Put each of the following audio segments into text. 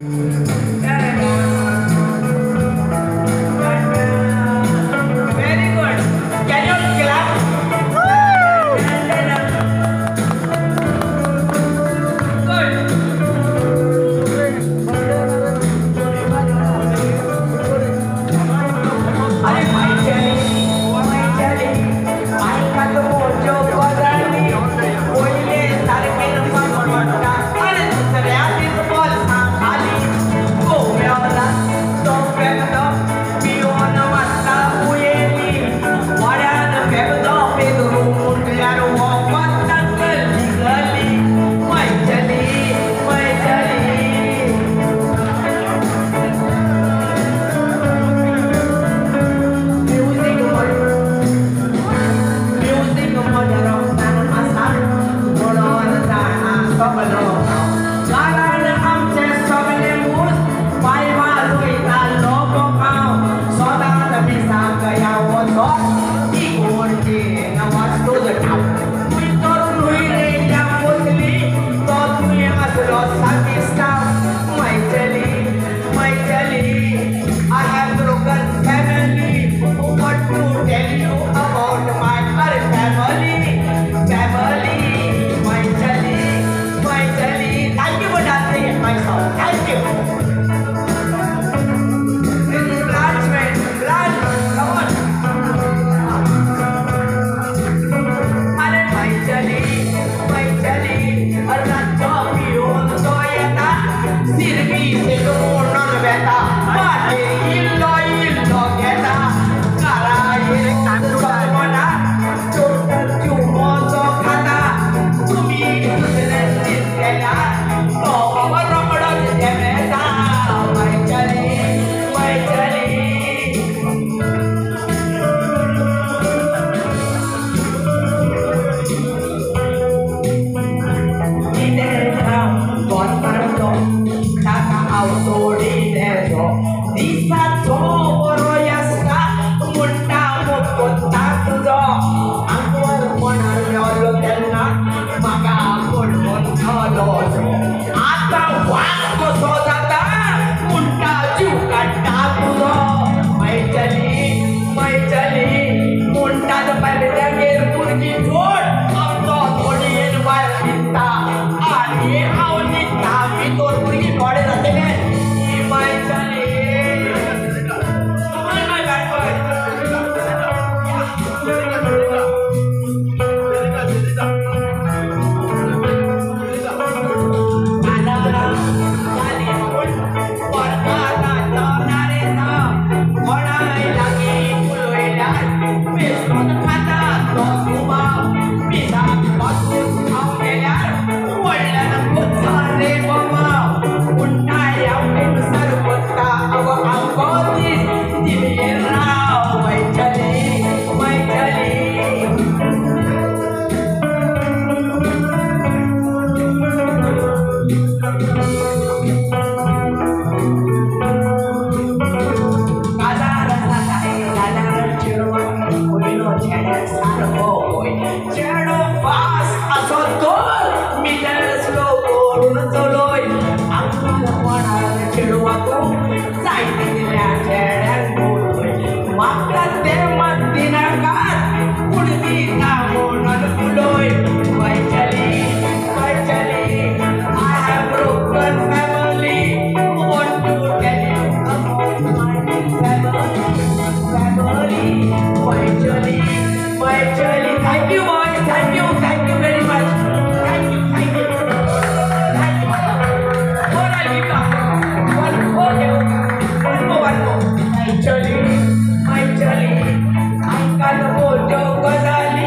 Very good. Can you clap? अरे माई चली ऐका तो मोठो बदलली पहिले सारखे म्हणता अरे दुसऱ्या दिवस खाली गोव्याला तो पेगदो पिऊन वाजता उयेली वाड्यान पेगदो पेदरू मुंडल्यार वोपत गली माई चली I have broken family. What to tell you about my current family? My Jali. Thank you for dancing in my song. Thank you. This is Blanche, man. Blanche, come on. Are my Jali. Arnacho piyon toyata. Sirgi se non beta. Pate illo geta. Kara ye kamona. Chumo so khata. Tumi dusre gela. No ramada jemeta. My Jali. Thank you, boys. Thank you very much. Thank you. What I give up? One more. My Jali. I got a photo, Gazali.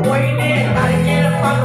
Boy, they are here for